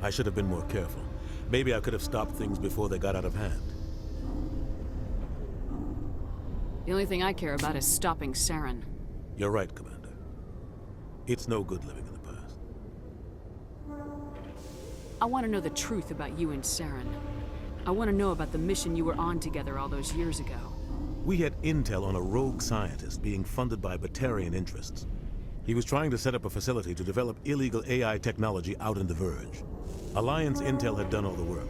I should have been more careful. Maybe I could have stopped things before they got out of hand. The only thing I care about is stopping Saren. You're right, Commander. It's no good living in the past. I want to know the truth about you and Saren. I want to know about the mission you were on together all those years ago. We had intel on a rogue scientist being funded by Batarian interests. He was trying to set up a facility to develop illegal AI technology out in the Verge. Alliance intel had done all the work,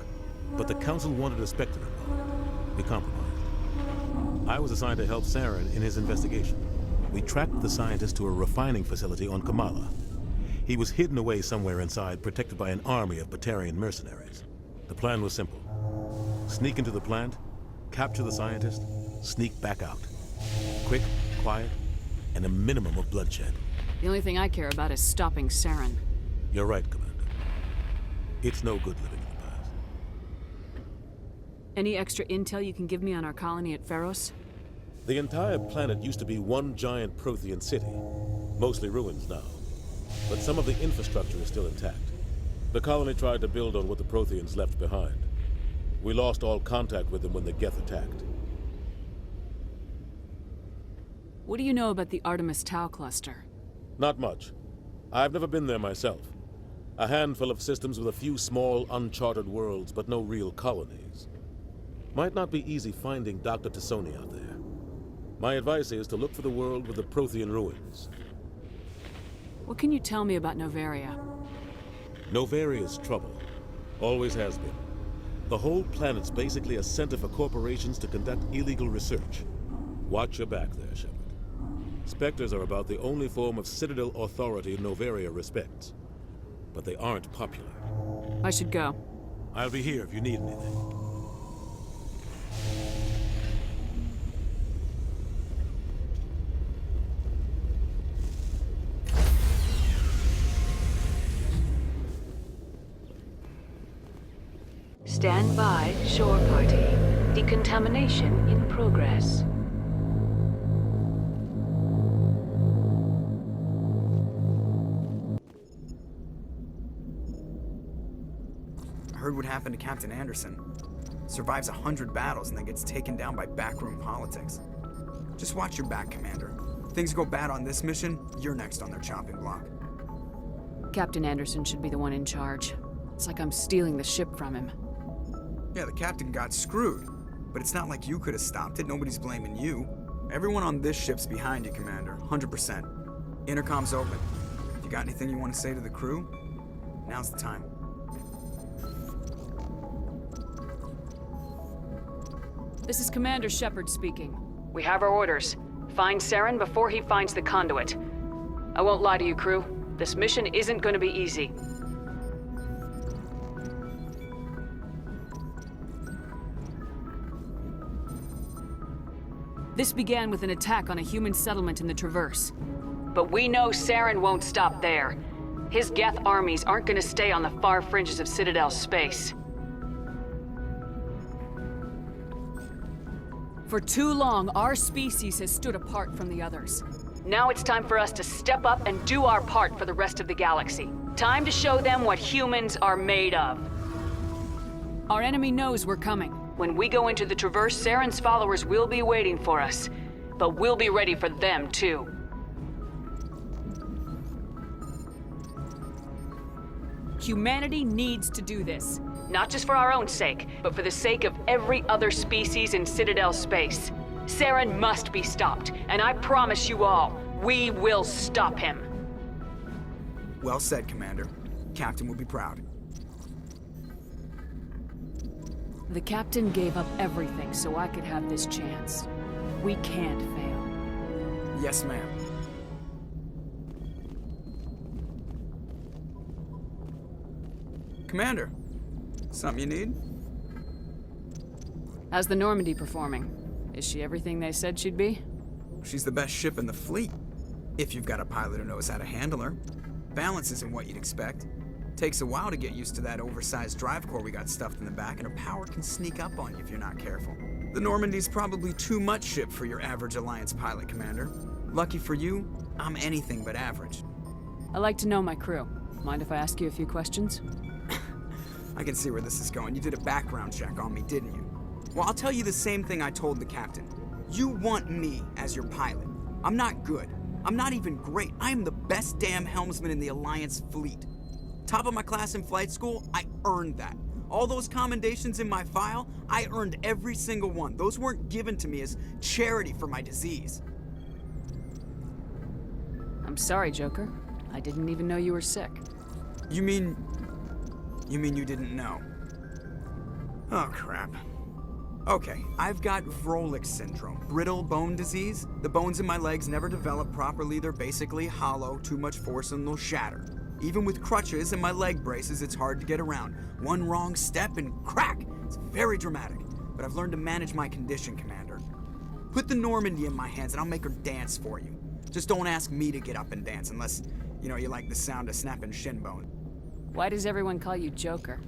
but the Council wanted a Spectre involved. We compromised. I was assigned to help Saren in his investigation. We tracked the scientist to a refining facility on Kamala. He was hidden away somewhere inside, protected by an army of Batarian mercenaries. The plan was simple. Sneak into the plant, capture the scientist, sneak back out. Quick, quiet, and a minimum of bloodshed. The only thing I care about is stopping Saren. You're right, Commander. It's no good living in the past. Any extra intel you can give me on our colony at Feros? The entire planet used to be one giant Prothean city, mostly ruins now. But some of the infrastructure is still intact. The colony tried to build on what the Protheans left behind. We lost all contact with them when the Geth attacked. What do you know about the Artemis Tau cluster? Not much. I've never been there myself. A handful of systems with a few small, uncharted worlds, but no real colonies. Might not be easy finding Dr. T'Soni out there. My advice is to look for the world with the Prothean ruins. What can you tell me about Noveria? Novaria's trouble. Always has been. The whole planet's basically a center for corporations to conduct illegal research. Watch your back there, Shepard. Spectres are about the only form of Citadel authority Noveria respects. But they aren't popular. I should go. I'll be here if you need anything. Stand by, shore party. Decontamination in progress. I heard what happened to Captain Anderson. Survives 100 battles and then gets taken down by backroom politics. Just watch your back, Commander. If things go bad on this mission, you're next on their chopping block. Captain Anderson should be the one in charge. It's like I'm stealing the ship from him. Yeah, the captain got screwed. But it's not like you could have stopped it. Nobody's blaming you. Everyone on this ship's behind you, Commander. 100%. Intercom's open. If you got anything you want to say to the crew, now's the time. This is Commander Shepard speaking. We have our orders. Find Saren before he finds the conduit. I won't lie to you, crew. This mission isn't going to be easy. This began with an attack on a human settlement in the Traverse. But we know Saren won't stop there. His Geth armies aren't going to stay on the far fringes of Citadel space. For too long, our species has stood apart from the others. Now it's time for us to step up and do our part for the rest of the galaxy. Time to show them what humans are made of. Our enemy knows we're coming. When we go into the Traverse, Saren's followers will be waiting for us. But we'll be ready for them, too. Humanity needs to do this. Not just for our own sake, but for the sake of every other species in Citadel space. Saren must be stopped, and I promise you all, we will stop him. Well said, Commander. Captain will be proud. The captain gave up everything so I could have this chance. We can't fail. Yes, ma'am. Commander, something you need? How's the Normandy performing? Is she everything they said she'd be? She's the best ship in the fleet. If you've got a pilot who knows how to handle her. Balance isn't what you'd expect. Takes a while to get used to that oversized drive core we got stuffed in the back, and her power can sneak up on you if you're not careful. The Normandy's probably too much ship for your average Alliance pilot, Commander. Lucky for you, I'm anything but average. I like to know my crew. Mind if I ask you a few questions? I can see where this is going. You did a background check on me, didn't you? Well, I'll tell you the same thing I told the captain. You want me as your pilot. I'm not good. I'm not even great. I am the best damn helmsman in the Alliance fleet. Top of my class in flight school, I earned that. All those commendations in my file, I earned every single one. Those weren't given to me as charity for my disease. I'm sorry, Joker. I didn't even know you were sick. You mean you didn't know? Oh, crap. Okay, I've got Vrolik syndrome, brittle bone disease. The bones in my legs never develop properly. They're basically hollow, too much force and they'll shatter. Even with crutches and my leg braces, it's hard to get around. One wrong step and crack! It's very dramatic, but I've learned to manage my condition, Commander. Put the Normandy in my hands and I'll make her dance for you. Just don't ask me to get up and dance unless, you like the sound of snapping shin bone. Why does everyone call you Joker?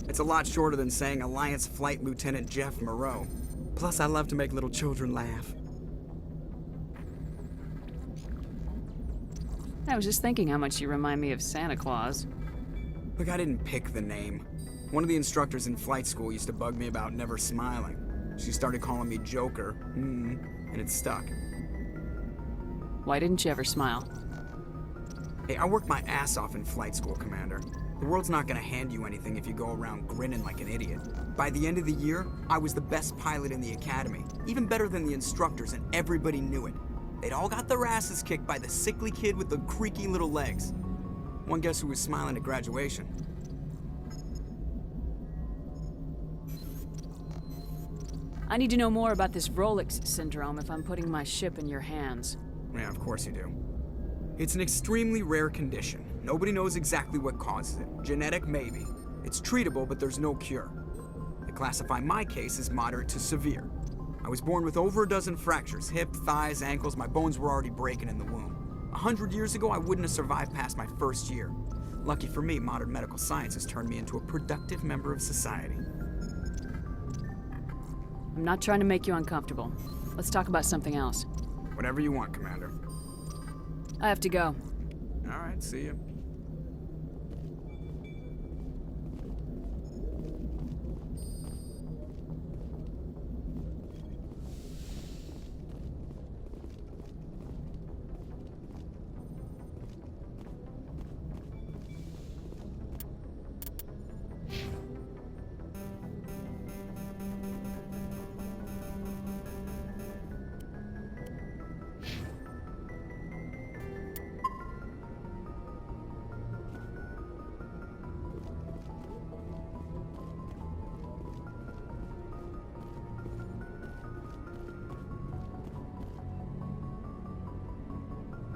It's a lot shorter than saying Alliance Flight Lieutenant Jeff Moreau. Plus, I love to make little children laugh. I was just thinking how much you remind me of Santa Claus. Look, I didn't pick the name. One of the instructors in flight school used to bug me about never smiling. She started calling me Joker, and it stuck. Why didn't you ever smile? Hey, I worked my ass off in flight school, Commander. The world's not gonna hand you anything if you go around grinning like an idiot. By the end of the year, I was the best pilot in the academy, even better than the instructors, and everybody knew it. They'd all got their asses kicked by the sickly kid with the creaky little legs. One guess who was smiling at graduation? I need to know more about this Vrolik syndrome if I'm putting my ship in your hands. Yeah, of course you do. It's an extremely rare condition. Nobody knows exactly what causes it. Genetic, maybe. It's treatable, but there's no cure. They classify my case as moderate to severe. I was born with over a dozen fractures, hip, thighs, ankles. My bones were already breaking in the womb. 100 years ago, I wouldn't have survived past my first year. Lucky for me, modern medical science has turned me into a productive member of society. I'm not trying to make you uncomfortable. Let's talk about something else. Whatever you want, Commander. I have to go. All right, see you.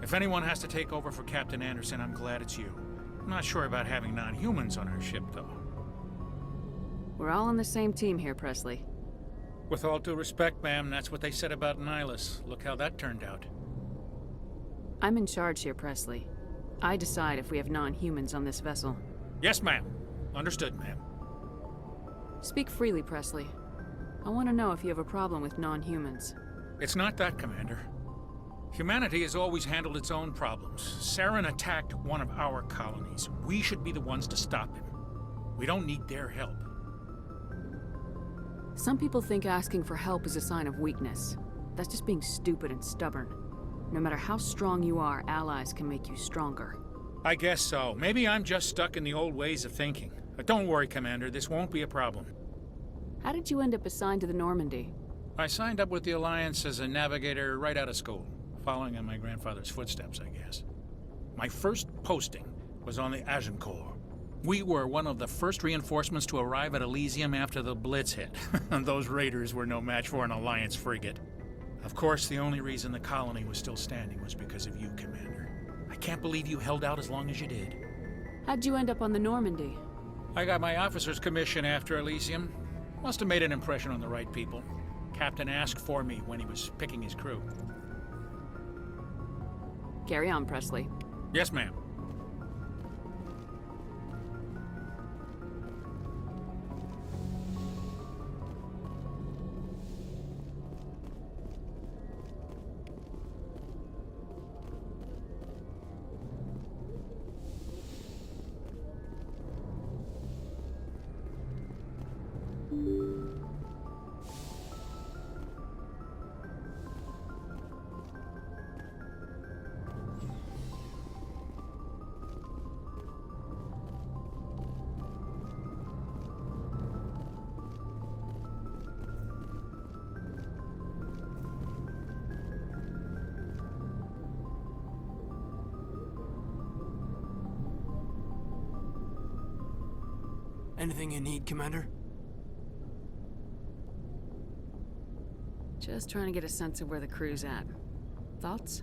If anyone has to take over for Captain Anderson, I'm glad it's you. I'm not sure about having non-humans on our ship, though. We're all on the same team here, Presley. With all due respect, ma'am, that's what they said about Nihilus. Look how that turned out. I'm in charge here, Presley. I decide if we have non-humans on this vessel. Yes, ma'am. Understood, ma'am. Speak freely, Presley. I want to know if you have a problem with non-humans. It's not that, Commander. Humanity has always handled its own problems. Saren attacked one of our colonies. We should be the ones to stop him. We don't need their help. Some people think asking for help is a sign of weakness. That's just being stupid and stubborn. No matter how strong you are, allies can make you stronger. I guess so. Maybe I'm just stuck in the old ways of thinking. But don't worry, Commander. This won't be a problem. How did you end up assigned to the Normandy? I signed up with the Alliance as a navigator right out of school. Following in my grandfather's footsteps, I guess. My first posting was on the Agincourt. We were one of the first reinforcements to arrive at Elysium after the Blitz hit. And those raiders were no match for an Alliance frigate. Of course, the only reason the colony was still standing was because of you, Commander. I can't believe you held out as long as you did. How'd you end up on the Normandy? I got my officer's commission after Elysium. Must have made an impression on the right people. Captain asked for me when he was picking his crew. Carry on, Presley. Yes, ma'am. Anything you need, Commander? Just trying to get a sense of where the crew's at. Thoughts?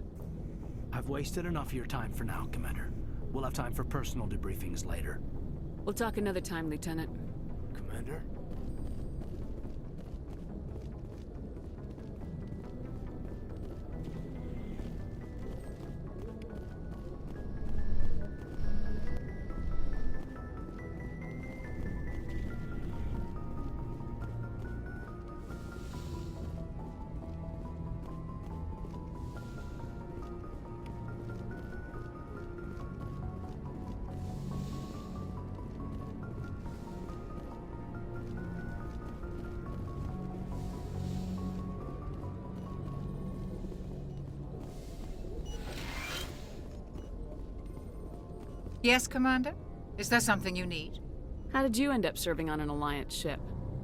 I've wasted enough of your time for now, Commander. We'll have time for personal debriefings later. We'll talk another time, Lieutenant. Commander? Yes, Commander? Is there something you need? How did you end up serving on an Alliance ship?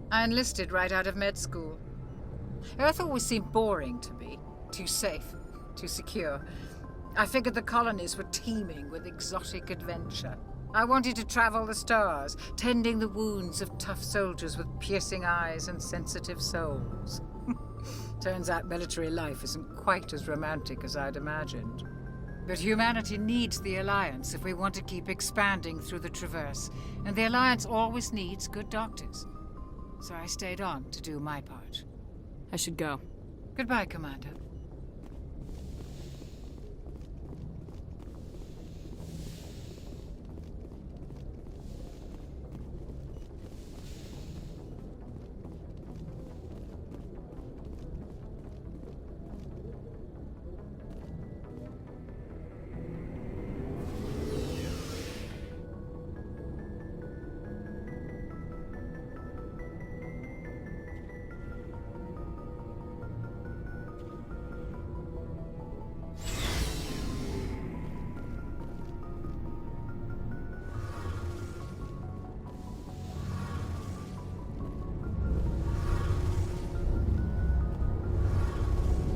I enlisted right out of med school. Earth always seemed boring to me. Too safe, too secure. I figured the colonies were teeming with exotic adventure. I wanted to travel the stars, tending the wounds of tough soldiers with piercing eyes and sensitive souls. Turns out military life isn't quite as romantic as I'd imagined. But humanity needs the Alliance if we want to keep expanding through the Traverse, and the Alliance always needs good doctors. So I stayed on to do my part. I should go. Goodbye, Commander.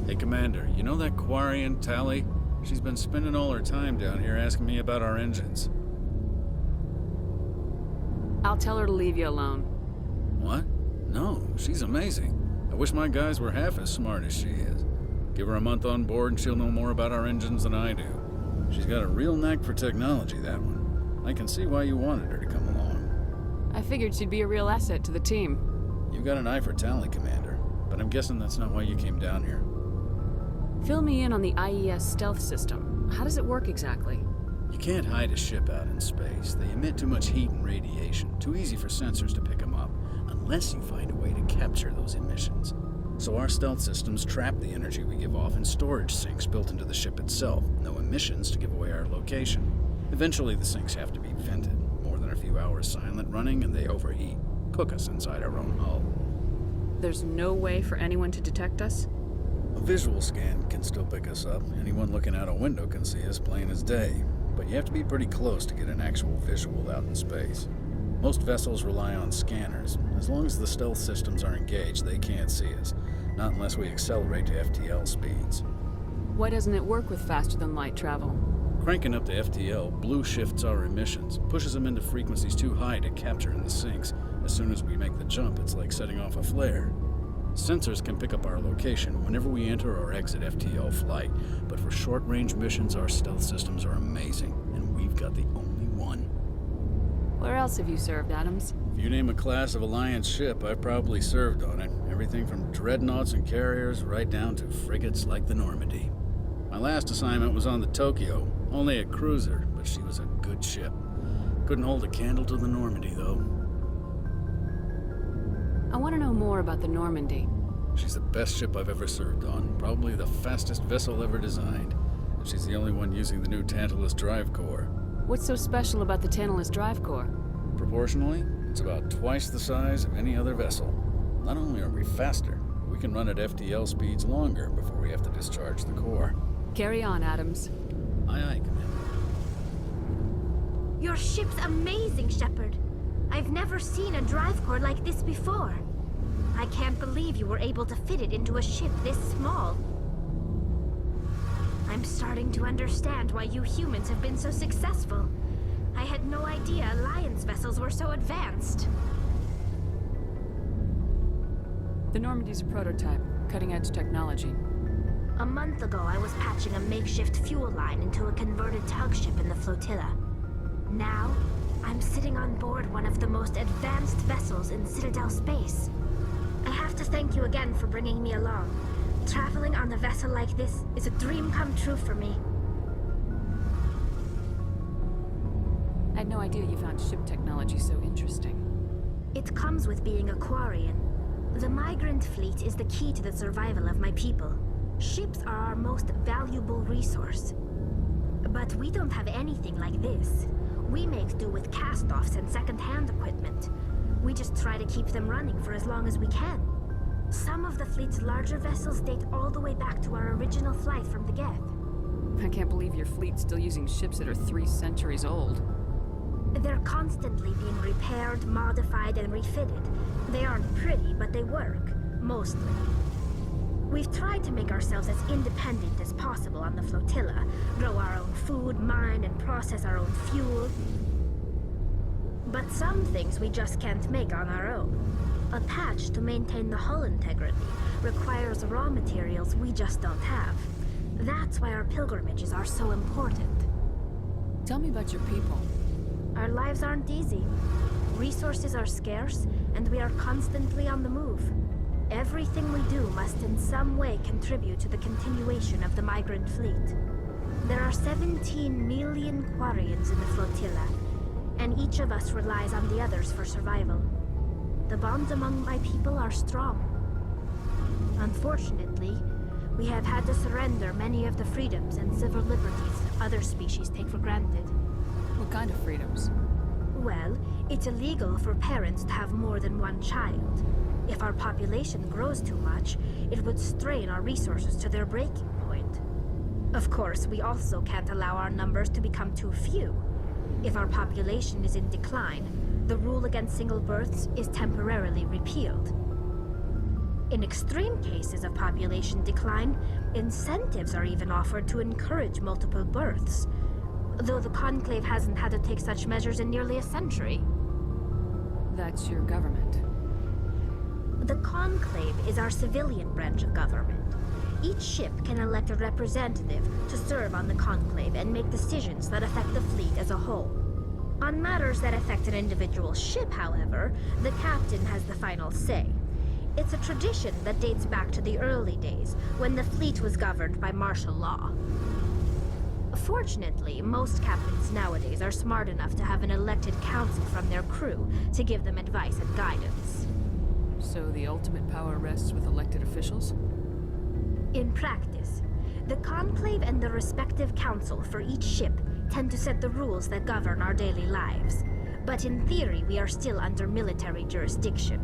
Hey, Commander, you know that Quarian, Tali? She's been spending all her time down here asking me about our engines. I'll tell her to leave you alone. What? No, she's amazing. I wish my guys were half as smart as she is. Give her a month on board and she'll know more about our engines than I do. She's got a real knack for technology, that one. I can see why you wanted her to come along. I figured she'd be a real asset to the team. You've got an eye for Tali, Commander, but I'm guessing that's not why you came down here. Fill me in on the IES stealth system. How does it work exactly? You can't hide a ship out in space. They emit too much heat and radiation. Too easy for sensors to pick them up, unless you find a way to capture those emissions. So our stealth systems trap the energy we give off in storage sinks built into the ship itself. No emissions to give away our location. Eventually the sinks have to be vented. More than a few hours silent running and they overheat. Cook us inside our own hull. There's no way for anyone to detect us? A visual scan can still pick us up. Anyone looking out a window can see us plain as day. But you have to be pretty close to get an actual visual out in space. Most vessels rely on scanners. As long as the stealth systems are engaged, they can't see us. Not unless we accelerate to FTL speeds. Why doesn't it work with faster-than-light travel? Cranking up to FTL blue shifts our emissions, pushes them into frequencies too high to capture in the sinks. As soon as we make the jump, it's like setting off a flare. Sensors can pick up our location whenever we enter or exit FTL flight, but for short-range missions, our stealth systems are amazing, and we've got the only one. Where else have you served, Adams? If you name a class of Alliance ship, I've probably served on it. Everything from dreadnoughts and carriers right down to frigates like the Normandy. My last assignment was on the Tokyo, only a cruiser, but she was a good ship. Couldn't hold a candle to the Normandy, though. I want to know more about the Normandy. She's the best ship I've ever served on, probably the fastest vessel ever designed. And she's the only one using the new Tantalus drive core. What's so special about the Tantalus drive core? Proportionally, it's about twice the size of any other vessel. Not only are we faster, we can run at FTL speeds longer before we have to discharge the core. Carry on, Adams. Aye, aye, Commander. Your ship's amazing, Shepard. I've never seen a drive core like this before. I can't believe you were able to fit it into a ship this small. I'm starting to understand why you humans have been so successful. I had no idea Alliance vessels vessels were so advanced. The Normandy's a prototype, cutting-edge technology. A month ago, I was patching a makeshift fuel line into a converted tug ship in the flotilla. Now, I'm sitting on board one of the most advanced vessels in Citadel space. I have to thank you again for bringing me along. Traveling on a vessel like this is a dream come true for me. I had no idea you found ship technology so interesting. It comes with being a Quarian. The migrant fleet is the key to the survival of my people. Ships are our most valuable resource. But we don't have anything like this. We make do with cast-offs and second-hand equipment. We just try to keep them running for as long as we can. Some of the fleet's larger vessels date all the way back to our original flight from the Geth. I can't believe your fleet's still using ships that are 3 centuries old. They're constantly being repaired, modified, and refitted. They aren't pretty, but they work. Mostly. We've tried to make ourselves as independent as possible on the flotilla, grow our own food, mine, and process our own fuel. But some things we just can't make on our own. A patch to maintain the hull integrity requires raw materials we just don't have. That's why our pilgrimages are so important. Tell me about your people. Our lives aren't easy. Resources are scarce, and we are constantly on the move. Everything we do must in some way contribute to the continuation of the migrant fleet. There are 17 million Quarians in the flotilla, and each of us relies on the others for survival. The bonds among my people are strong. Unfortunately, we have had to surrender many of the freedoms and civil liberties other species take for granted. What kind of freedoms? Well, it's illegal for parents to have more than one child. If our population grows too much, it would strain our resources to their breaking point. Of course, we also can't allow our numbers to become too few. If our population is in decline, the rule against single births is temporarily repealed. In extreme cases of population decline, incentives are even offered to encourage multiple births, though the Conclave hasn't had to take such measures in nearly a century. That's your government. The Conclave is our civilian branch of government. Each ship can elect a representative to serve on the Conclave and make decisions that affect the fleet as a whole. On matters that affect an individual ship, however, the captain has the final say. It's a tradition that dates back to the early days, when the fleet was governed by martial law. Fortunately, most captains nowadays are smart enough to have an elected council from their crew to give them advice and guidance. So the ultimate power rests with elected officials? In practice, the Conclave and the respective council for each ship tend to set the rules that govern our daily lives. But in theory, we are still under military jurisdiction.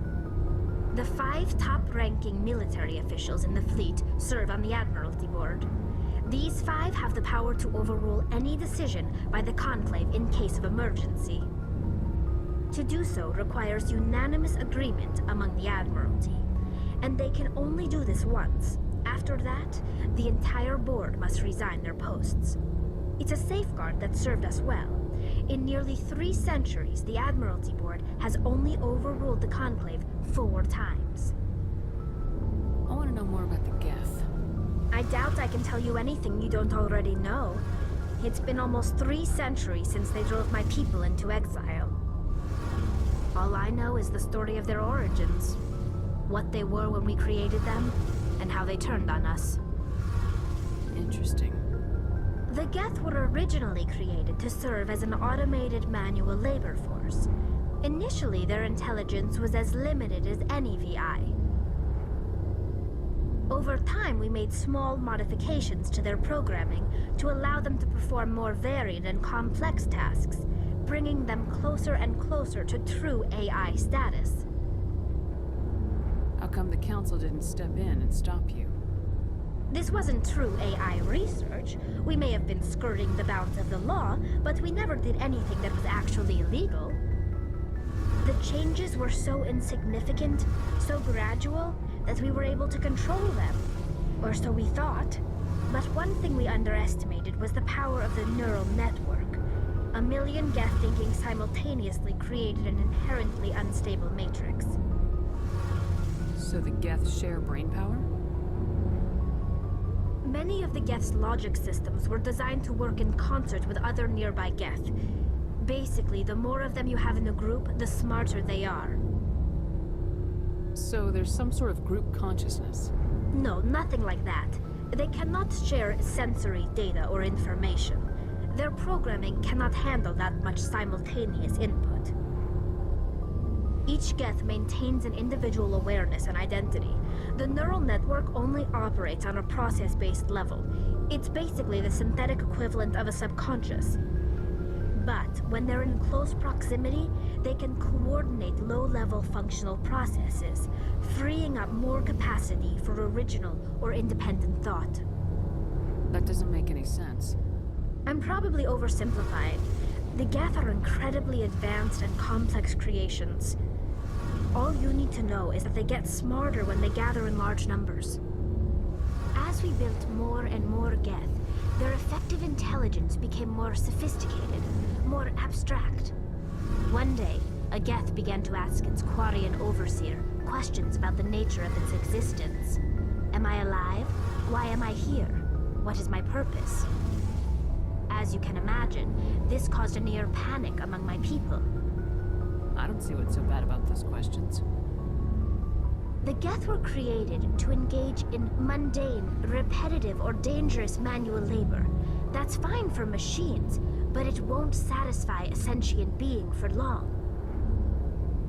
The 5 top-ranking military officials in the fleet serve on the Admiralty Board. These 5 have the power to overrule any decision by the Conclave in case of emergency. To do so requires unanimous agreement among the Admiralty, and they can only do this once. After that, the entire board must resign their posts. It's a safeguard that served us well. In nearly 3 centuries, the Admiralty Board has only overruled the Conclave 4 times. I want to know more about the Geth. I doubt I can tell you anything you don't already know. It's been almost 3 centuries since they drove my people into exile. All I know is the story of their origins, what they were when we created them, and how they turned on us. Interesting. The Geth were originally created to serve as an automated manual labor force. Initially, their intelligence was as limited as any VI. Over time, we made small modifications to their programming to allow them to perform more varied and complex tasks, bringing them closer and closer to true AI status. How come the Council didn't step in and stop you? This wasn't true AI research. We may have been skirting the bounds of the law, but we never did anything that was actually illegal. The changes were so insignificant, so gradual, that we were able to control them. Or so we thought. But one thing we underestimated was the power of the neural network. A million Geth thinking simultaneously created an inherently unstable matrix. So the Geth share brain power? Many of the Geth's logic systems were designed to work in concert with other nearby Geth. Basically, the more of them you have in a group, the smarter they are. So there's some sort of group consciousness. No, nothing like that. They cannot share sensory data or information. Their programming cannot handle that much simultaneous input. Each Geth maintains an individual awareness and identity. The neural network only operates on a process-based level. It's basically the synthetic equivalent of a subconscious. But when they're in close proximity, they can coordinate low-level functional processes, freeing up more capacity for original or independent thought. That doesn't make any sense. I'm probably oversimplifying. The Geth are incredibly advanced and complex creations. All you need to know is that they get smarter when they gather in large numbers. As we built more and more Geth, their effective intelligence became more sophisticated, more abstract. One day, a Geth began to ask its Quarian overseer questions about the nature of its existence. Am I alive? Why am I here? What is my purpose? As you can imagine, this caused a near panic among my people. I don't see what's so bad about those questions. The Geth were created to engage in mundane, repetitive, or dangerous manual labor. That's fine for machines, but it won't satisfy a sentient being for long.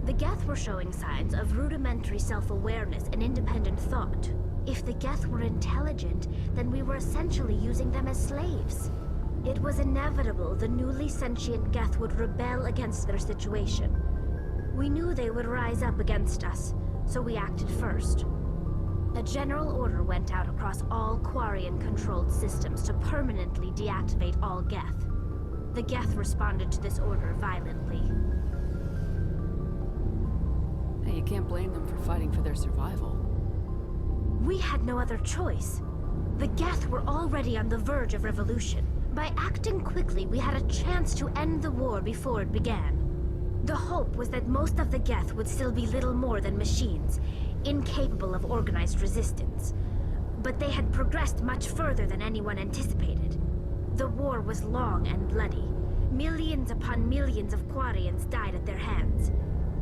The Geth were showing signs of rudimentary self-awareness and independent thought. If the Geth were intelligent, then we were essentially using them as slaves. It was inevitable the newly sentient Geth would rebel against their situation. We knew they would rise up against us, so we acted first. A general order went out across all Quarian-controlled systems to permanently deactivate all Geth. The Geth responded to this order violently. Hey, you can't blame them for fighting for their survival. We had no other choice. The Geth were already on the verge of revolution. By acting quickly, we had a chance to end the war before it began. The hope was that most of the Geth would still be little more than machines, incapable of organized resistance. But they had progressed much further than anyone anticipated. The war was long and bloody. Millions upon millions of Quarians died at their hands.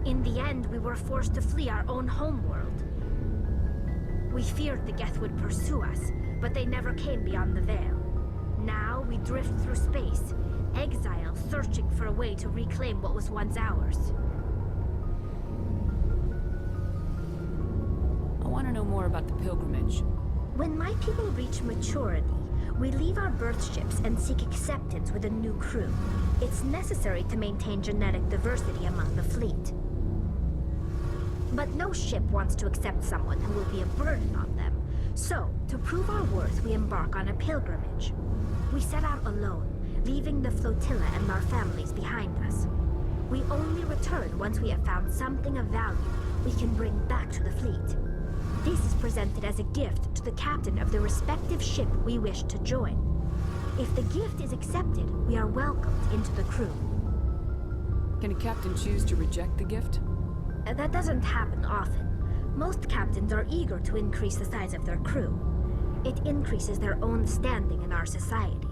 In the end, we were forced to flee our own homeworld. We feared the Geth would pursue us, but they never came beyond the Veil. Now we drift through space, exile, searching for a way to reclaim what was once ours. I want to know more about the pilgrimage. When my people reach maturity, we leave our birth ships and seek acceptance with a new crew. It's necessary to maintain genetic diversity among the fleet. But no ship wants to accept someone who will be a burden on them. So, to prove our worth, we embark on a pilgrimage. We set out alone, leaving the flotilla and our families behind us. We only return once we have found something of value we can bring back to the fleet. This is presented as a gift to the captain of the respective ship we wish to join. If the gift is accepted, we are welcomed into the crew. Can a captain choose to reject the gift? That doesn't happen often. Most captains are eager to increase the size of their crew. It increases their own standing in our society.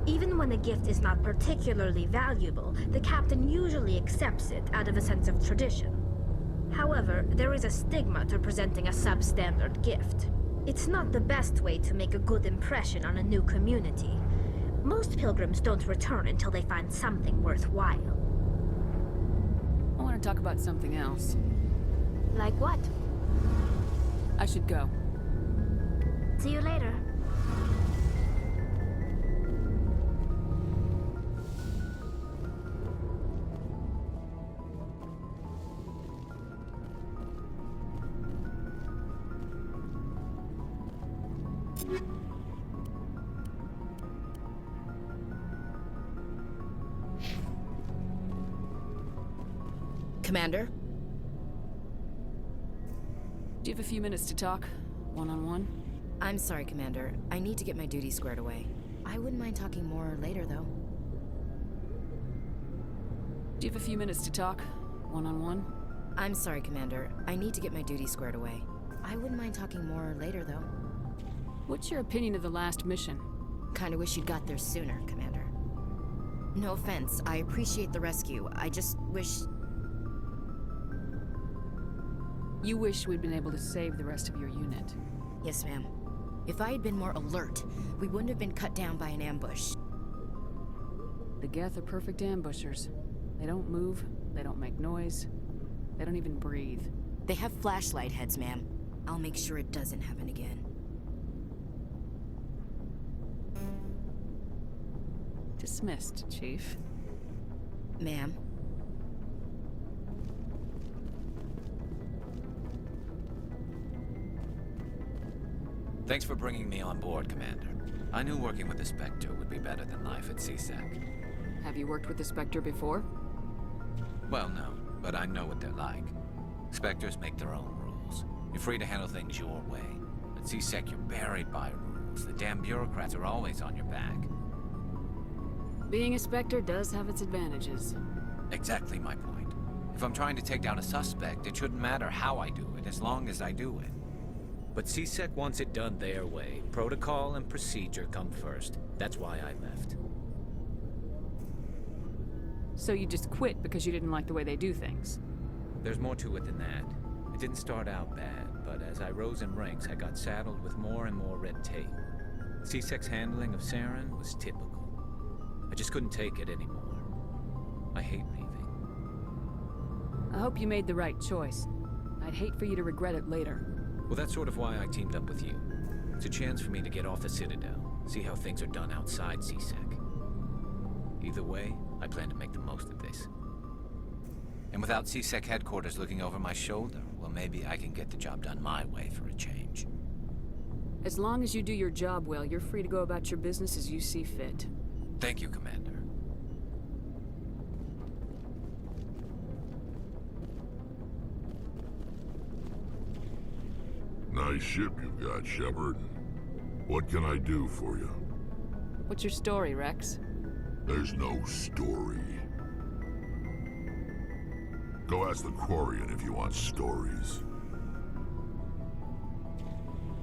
Even when a gift is not particularly valuable, the captain usually accepts it out of a sense of tradition. However, there is a stigma to presenting a substandard gift. It's not the best way to make a good impression on a new community. Most pilgrims don't return until they find something worthwhile. I want to talk about something else. Like what? I should go. See you later. Commander? Do you have a few minutes to talk? One-on-one? I'm sorry, Commander. I need to get my duties squared away. I wouldn't mind talking more later, though. Do you have a few minutes to talk? One-on-one? I'm sorry, Commander. I need to get my duty squared away. I wouldn't mind talking more later, though. What's your opinion of the last mission? Kinda wish you'd got there sooner, Commander. No offense, I appreciate the rescue. I just wish... You wish we'd been able to save the rest of your unit. Yes, ma'am. If I had been more alert, we wouldn't have been cut down by an ambush. The Geth are perfect ambushers. They don't move, they don't make noise, they don't even breathe. They have flashlight heads, ma'am. I'll make sure it doesn't happen again. Dismissed, Chief. Ma'am? Thanks for bringing me on board, Commander. I knew working with the Spectre would be better than life at CSEC. Have you worked with the Spectre before? Well, no, but I know what they're like. Spectres make their own rules. You're free to handle things your way. At CSEC, you're buried by rules. The damn bureaucrats are always on your back. Being a Spectre does have its advantages. Exactly my point. If I'm trying to take down a suspect, it shouldn't matter how I do it, as long as I do it. But CSEC wants it done their way. Protocol and procedure come first. That's why I left. So you just quit because you didn't like the way they do things? There's more to it than that. It didn't start out bad, but as I rose in ranks, I got saddled with more and more red tape. CSEC's handling of Saren was typical. I just couldn't take it anymore. I hate leaving. I hope you made the right choice. I'd hate for you to regret it later. Well, that's sort of why I teamed up with you. It's a chance for me to get off the Citadel, see how things are done outside CSEC. Either way, I plan to make the most of this. And without CSEC headquarters looking over my shoulder, well, maybe I can get the job done my way for a change. As long as you do your job well, you're free to go about your business as you see fit. Thank you, Commander. Nice ship you've got, Shepard. What can I do for you? What's your story, Rex? There's no story. Go ask the Quarian if you want stories.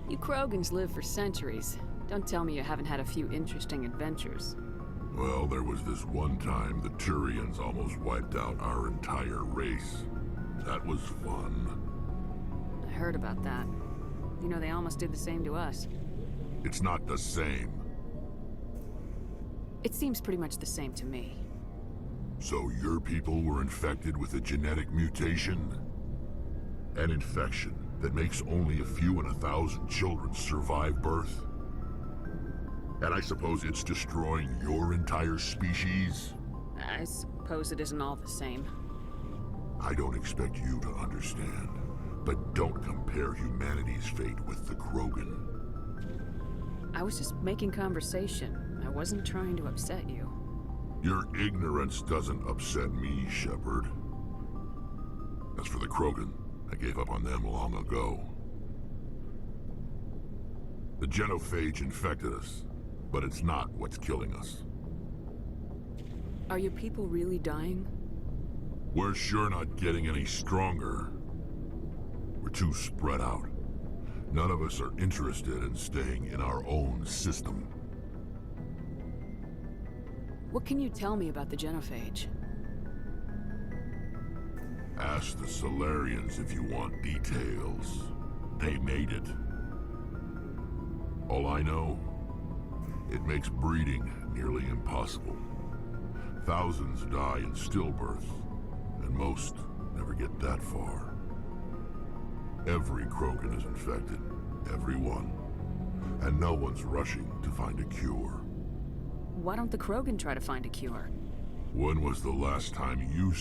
You Krogans live for centuries. Don't tell me you haven't had a few interesting adventures. Well, there was this one time the Turians almost wiped out our entire race. That was fun. I heard about that. You know, they almost did the same to us. It's not the same. It seems pretty much the same to me. So your people were infected with a genetic mutation? An infection that makes only a few in 1,000 children survive birth? And I suppose it's destroying your entire species? I suppose it isn't all the same. I don't expect you to understand, but don't compare humanity's fate with the Krogan. I was just making conversation. I wasn't trying to upset you. Your ignorance doesn't upset me, Shepard. As for the Krogan, I gave up on them long ago. The genophage infected us, but it's not what's killing us. Are your people really dying? We're sure not getting any stronger. We're too spread out. None of us are interested in staying in our own system. What can you tell me about the genophage? Ask the Solarians if you want details. They made it. All I know, it makes breeding nearly impossible. Thousands die in stillbirth, and most never get that far. Every Krogan is infected, every one. And no one's rushing to find a cure. Why don't the Krogan try to find a cure? When was the last time you